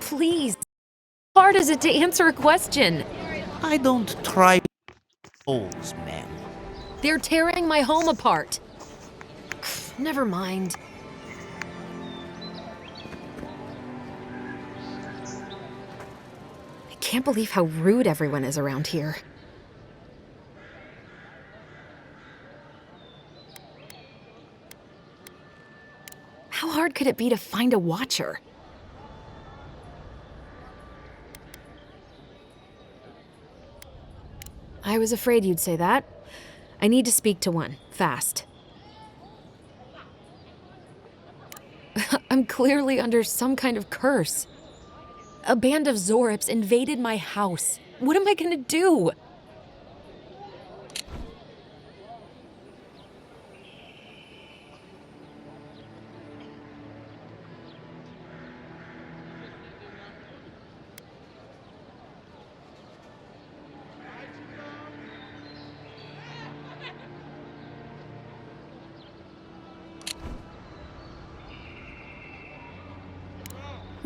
Please. How hard is it to answer a question? I don't try holes, ma'am. They're tearing my home apart. Never mind. I can't believe how rude everyone is around here. How hard could it be to find a watcher? I was afraid you'd say that. I need to speak to one, fast. I'm clearly under some kind of curse. A band of Zorips invaded my house. What am I gonna do?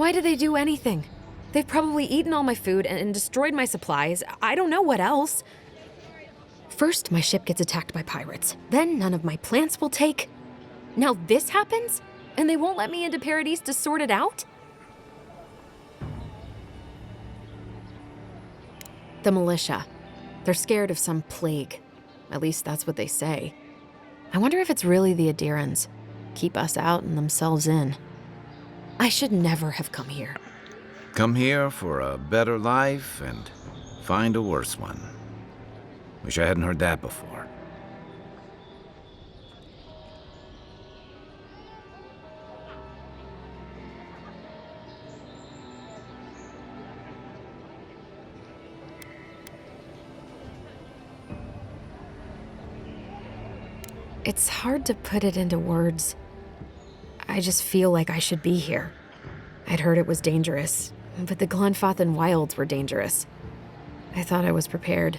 Why did they do anything? They've probably eaten all my food and destroyed my supplies. I don't know what else. First, my ship gets attacked by pirates. Then none of my plants will take. Now this happens? And they won't let me into Paradise to sort it out? The militia. They're scared of some plague. At least that's what they say. I wonder if it's really the Adirans. Keep us out and themselves in. I should never have come here. Come here for a better life and find a worse one. Wish I hadn't heard that before. It's hard to put it into words. I just feel like I should be here. I'd heard it was dangerous, but the Glenfathan wilds were dangerous. I thought I was prepared.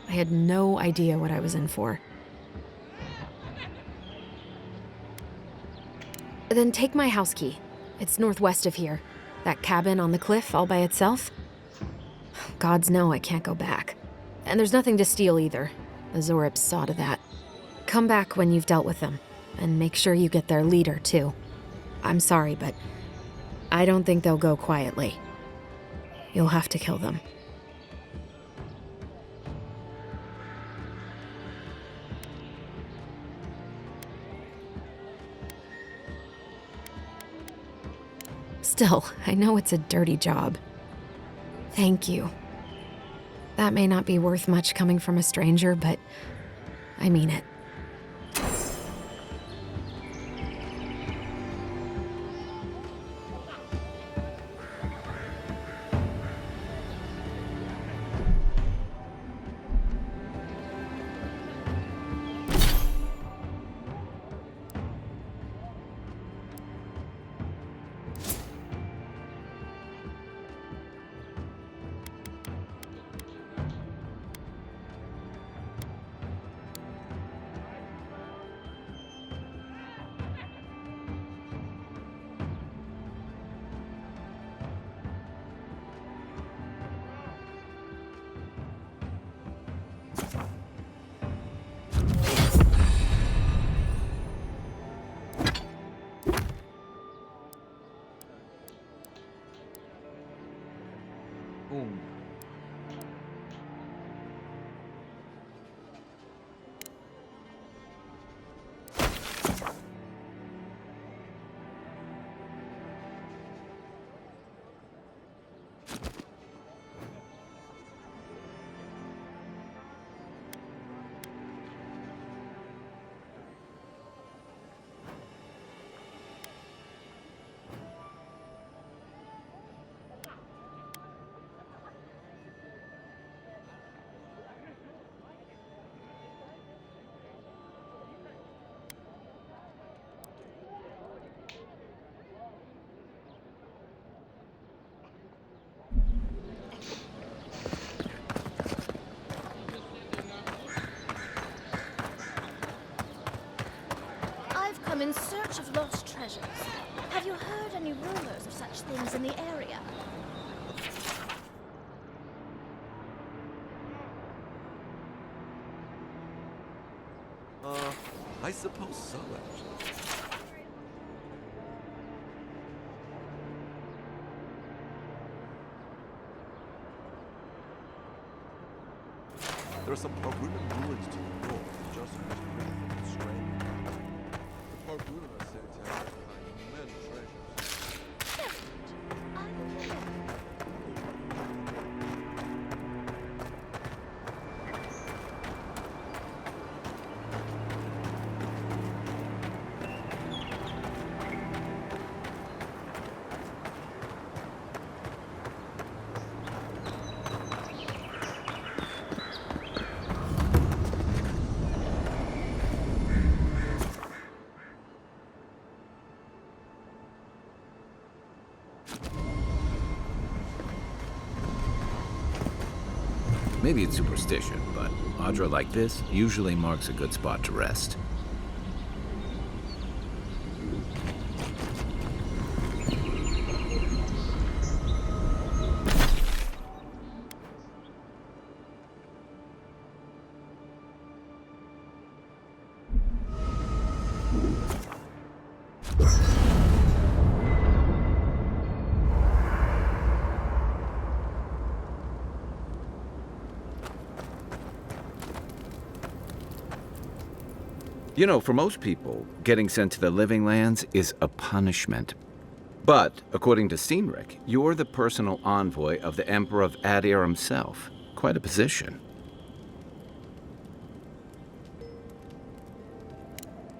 I had no idea what I was in for. Then take my house key. It's northwest of here. That cabin on the cliff all by itself. Gods know I can't go back. And there's nothing to steal either. The Zorips saw to that. Come back when you've dealt with them. And make sure you get their leader, too. I'm sorry, but I don't think they'll go quietly. You'll have to kill them. Still, I know it's a dirty job. Thank you. That may not be worth much coming from a stranger, but I mean it. come in search of lost treasures. Have you heard any rumors of such things in the area? I suppose so, actually. There are some Parvunan ruins to the north, just strange. The Parvunan are said to have immense treasures. Maybe it's superstition, but Audra like this usually marks a good spot to rest. You know, for most people, getting sent to the Living Lands is a punishment. But, according to Cynric, you're the personal envoy of the Emperor of Adir himself. Quite a position.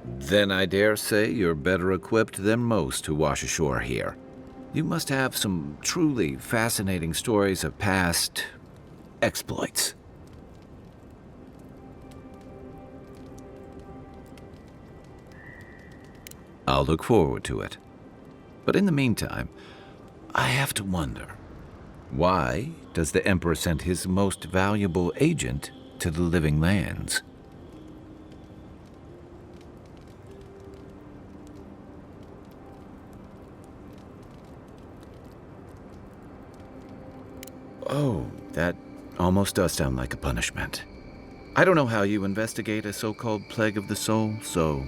Then I dare say you're better equipped than most who wash ashore here. You must have some truly fascinating stories of past exploits. I'll look forward to it. But in the meantime, I have to wonder, why does the Emperor send his most valuable agent to the Living Lands? Oh, that almost does sound like a punishment. I don't know how you investigate a so-called plague of the soul, so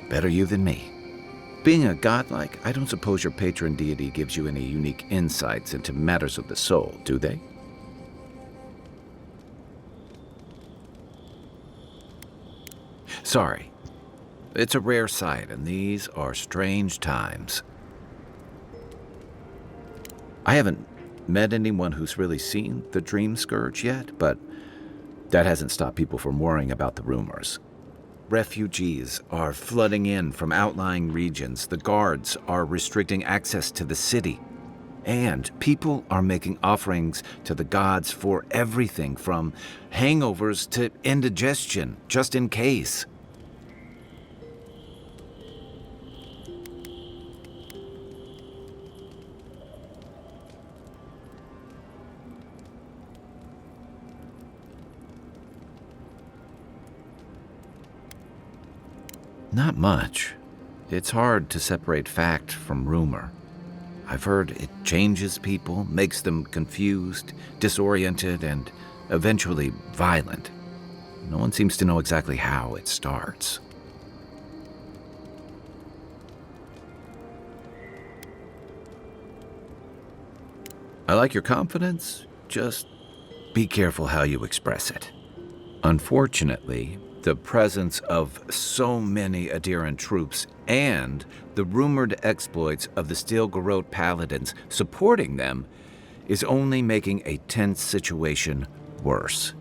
better you than me. Being a godlike, I don't suppose your patron deity gives you any unique insights into matters of the soul, do they? Sorry. It's a rare sight, and these are strange times. I haven't met anyone who's really seen the Dream Scourge yet, but that hasn't stopped people from worrying about the rumors. Refugees are flooding in from outlying regions. The guards are restricting access to the city. And people are making offerings to the gods for everything from hangovers to indigestion, just in case. Not much. It's hard to separate fact from rumor. I've heard it changes people, makes them confused, disoriented, and eventually violent. No one seems to know exactly how it starts. I like your confidence, just be careful how you express it. Unfortunately, the presence of so many Adiran troops and the rumored exploits of the Steel-Garrote paladins supporting them is only making a tense situation worse.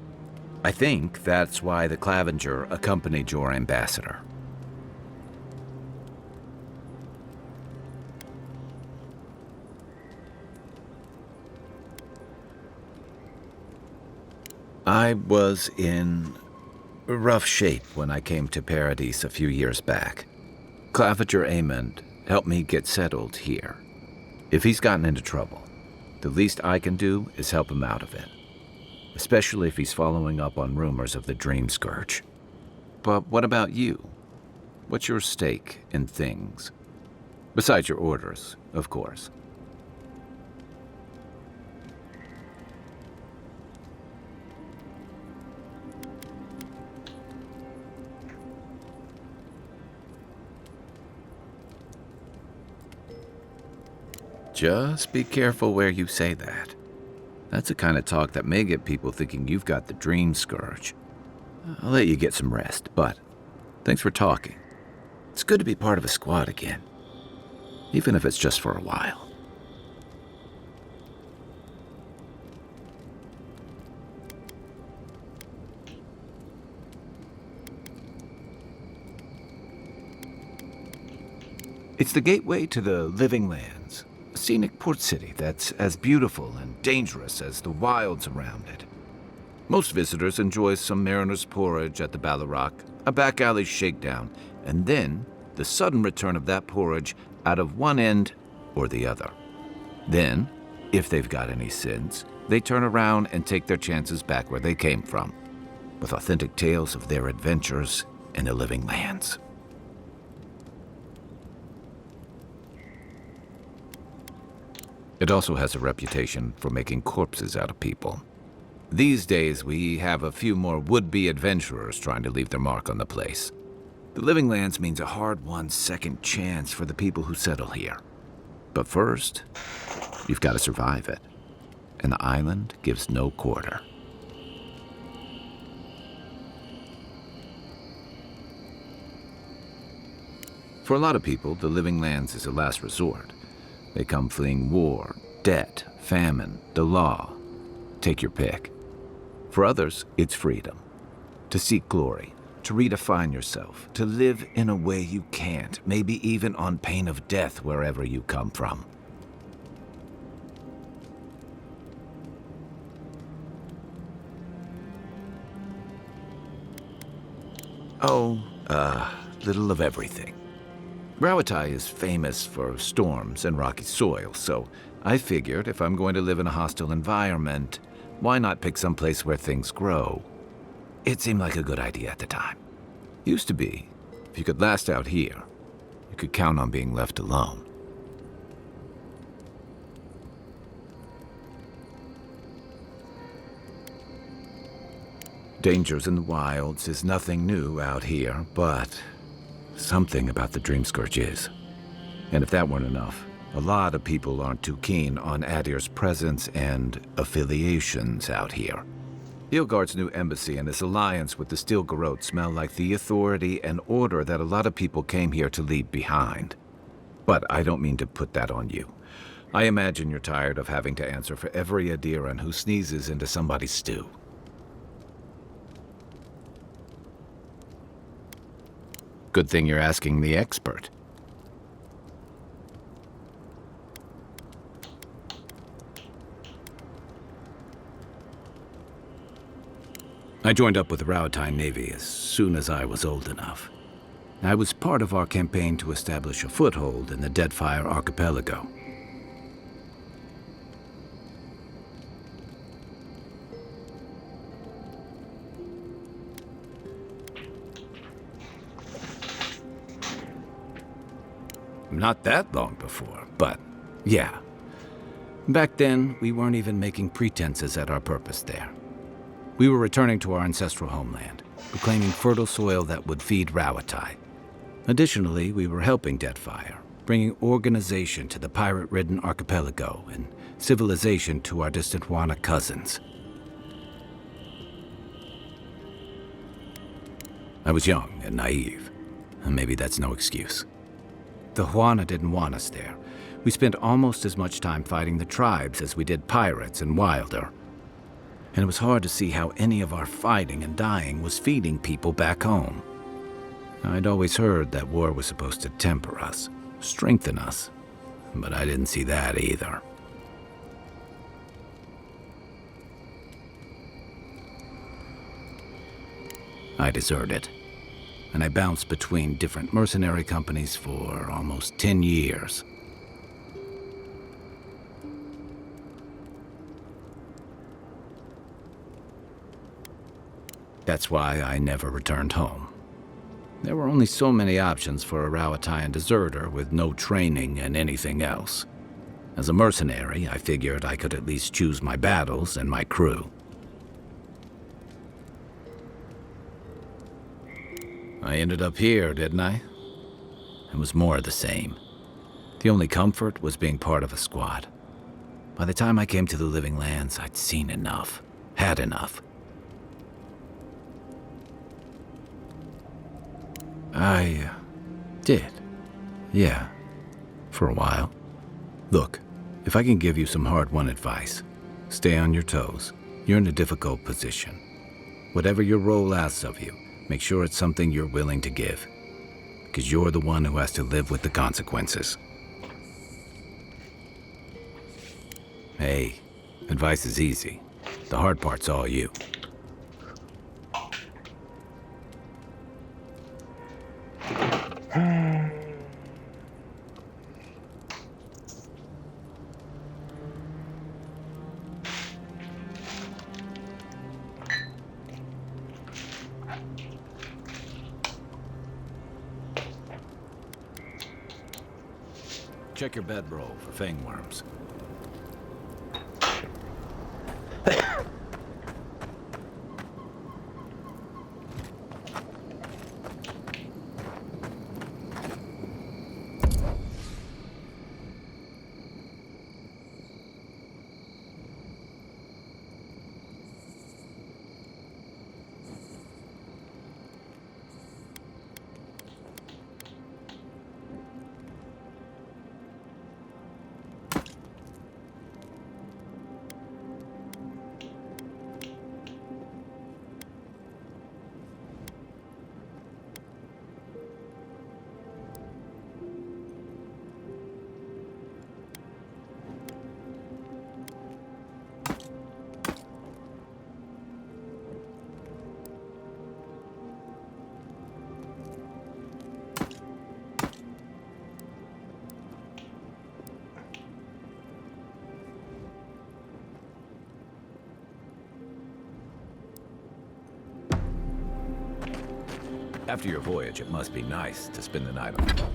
I think that's why the Clavenger accompanied your ambassador. I was in rough shape when I came to Paradise a few years back. Clavenger Amond helped me get settled here. If he's gotten into trouble, the least I can do is help him out of it. Especially if he's following up on rumors of the Dream Scourge. But what about you? What's your stake in things? Besides your orders, of course. Just be careful where you say that. That's the kind of talk that may get people thinking you've got the dream scourge. I'll let you get some rest, but thanks for talking. It's good to be part of a squad again, even if it's just for a while. It's the gateway to the Living Lands, a scenic port city that's as beautiful and dangerous as the wilds around it. Most visitors enjoy some mariner's porridge at the Ballarock, a back alley shakedown, and then the sudden return of that porridge out of one end or the other. Then, if they've got any sense, they turn around and take their chances back where they came from, with authentic tales of their adventures in the Living Lands. It also has a reputation for making corpses out of people. These days, we have a few more would-be adventurers trying to leave their mark on the place. The Living Lands means a hard-won second chance for the people who settle here. But first, you've got to survive it. And the island gives no quarter. For a lot of people, the Living Lands is a last resort. They come fleeing war, debt, famine, the law. Take your pick. For others, it's freedom. To seek glory, to redefine yourself, to live in a way you can't, maybe even on pain of death wherever you come from. Little of everything. Rawatai is famous for storms and rocky soil, so I figured if I'm going to live in a hostile environment, why not pick some place where things grow? It seemed like a good idea at the time. Used to be, if you could last out here, you could count on being left alone. Dangers in the wilds is nothing new out here, but something about the Dream Scourge is. And if that weren't enough, a lot of people aren't too keen on Adir's presence and affiliations out here. Ilgard's new embassy and his alliance with the Steel Garrote smell like the authority and order that a lot of people came here to leave behind. But I don't mean to put that on you. I imagine you're tired of having to answer for every Adiran who sneezes into somebody's stew. Good thing you're asking the expert. I joined up with the Rawatai Navy as soon as I was old enough. I was part of our campaign to establish a foothold in the Deadfire Archipelago. Not that long before, but yeah. Back then, we weren't even making pretenses at our purpose there. We were returning to our ancestral homeland, reclaiming fertile soil that would feed Rawatai. Additionally, we were helping Deadfire, bringing organization to the pirate-ridden archipelago and civilization to our distant Wana cousins. I was young and naive, and maybe that's no excuse. The Huana didn't want us there. We spent almost as much time fighting the tribes as we did pirates and Wilder. And it was hard to see how any of our fighting and dying was feeding people back home. I'd always heard that war was supposed to temper us, strengthen us, but I didn't see that either. I deserted, and I bounced between different mercenary companies for almost 10 years. That's why I never returned home. There were only so many options for a Rawatayan deserter with no training and anything else. As a mercenary, I figured I could at least choose my battles and my crew. I ended up here, didn't I? It was more of the same. The only comfort was being part of a squad. By the time I came to the Living Lands, I'd seen enough. Had enough. I did. Yeah. For a while. Look, if I can give you some hard-won advice, stay on your toes. You're in a difficult position. Whatever your role asks of you, make sure it's something you're willing to give. Because you're the one who has to live with the consequences. Hey, advice is easy. The hard part's all you. Check your bedroll for fangworms. After your voyage, it must be nice to spend the night on.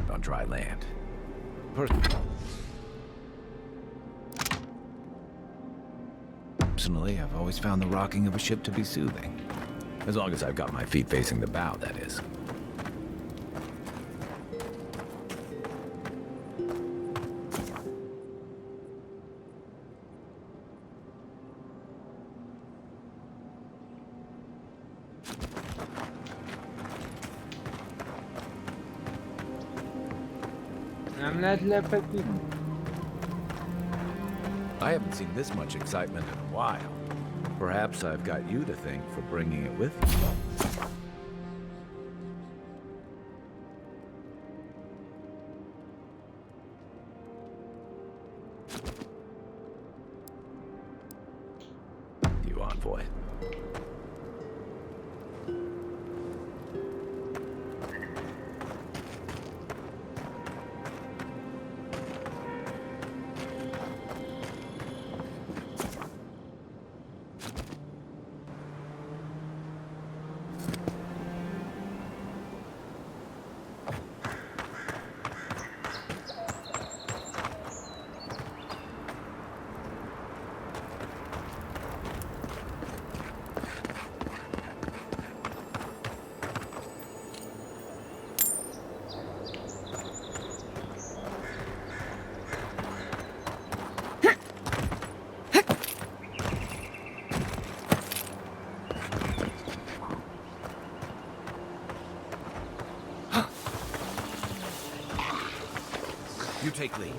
On dry land. Personally, I've always found the rocking of a ship to be soothing. As long as I've got my feet facing the bow, that is. I haven't seen this much excitement in a while. Perhaps I've got you to thank for bringing it with you. You envoy. You take lead.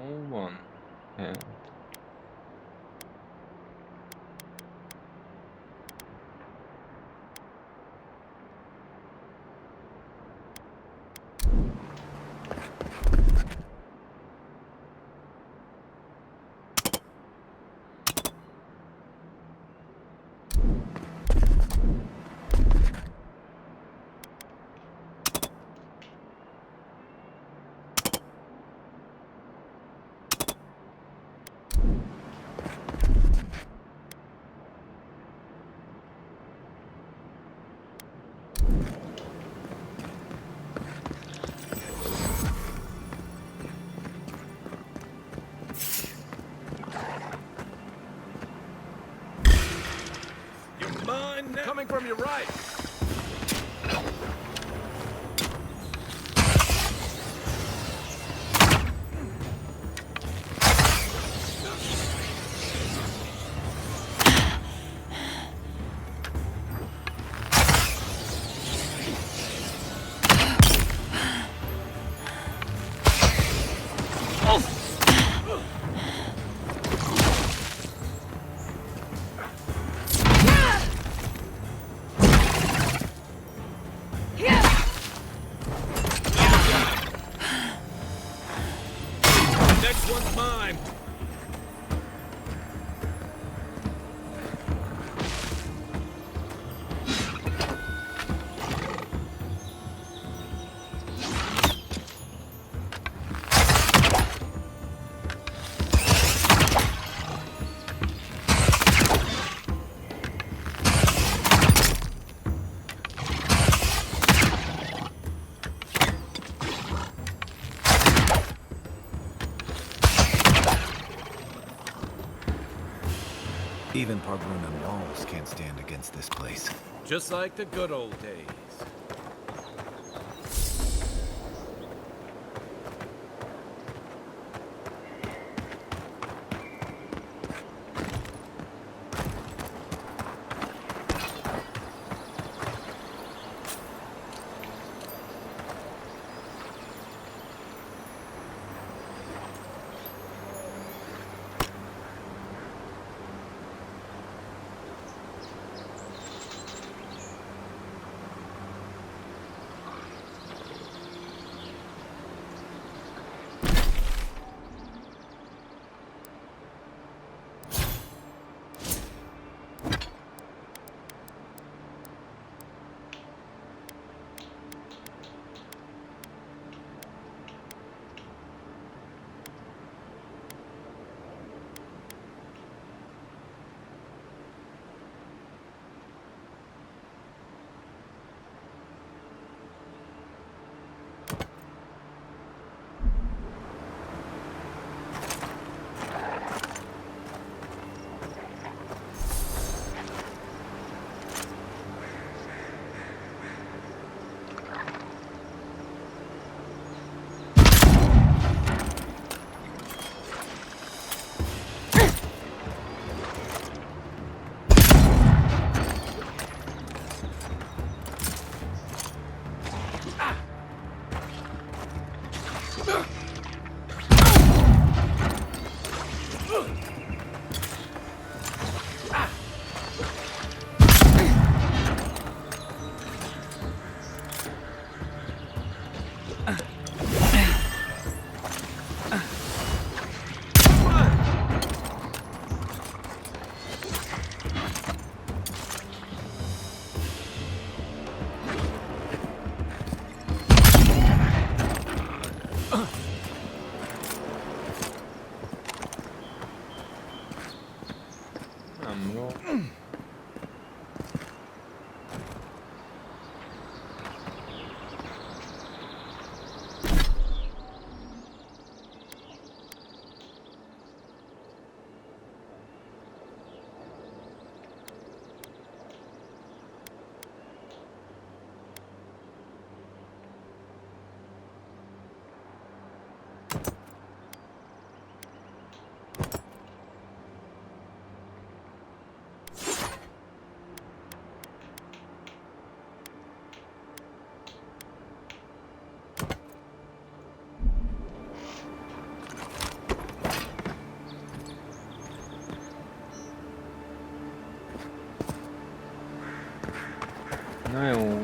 Hol van? He. You're mine now. Coming from your right. Next one's mine. Even Pargrunan walls can't stand against this place. Just like the good old days. 있나요?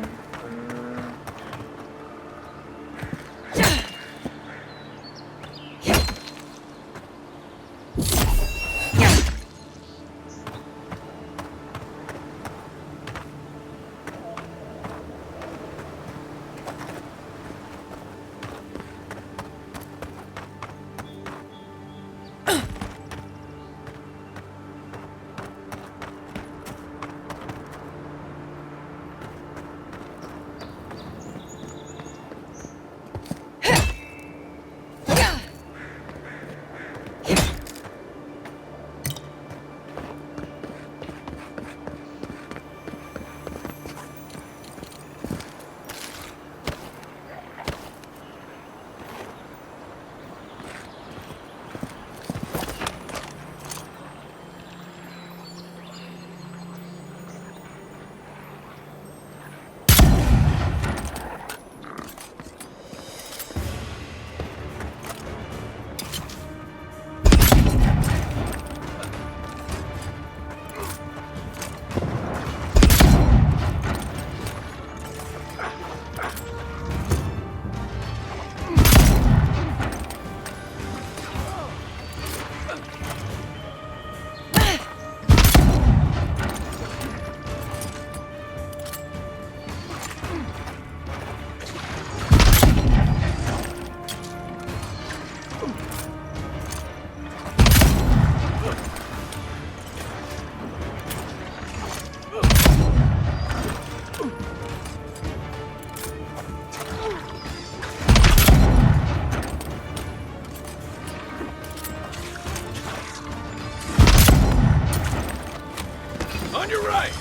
On your right!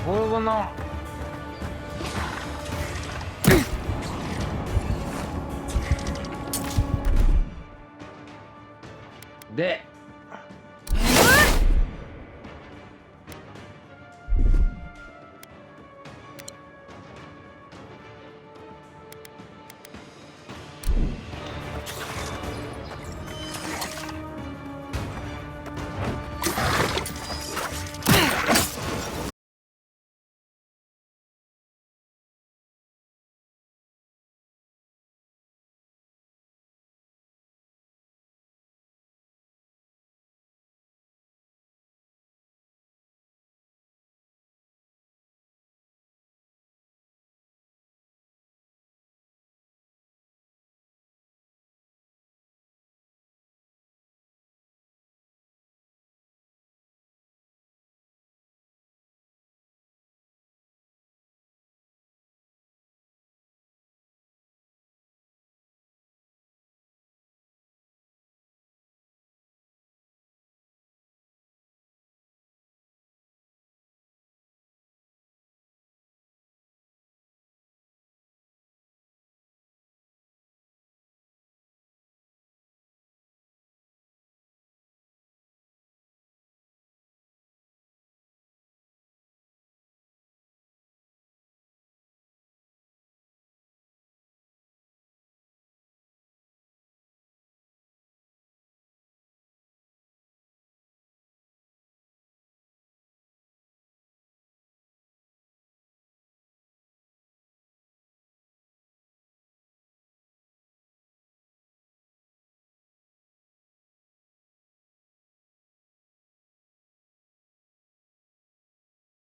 뭐구나. 네.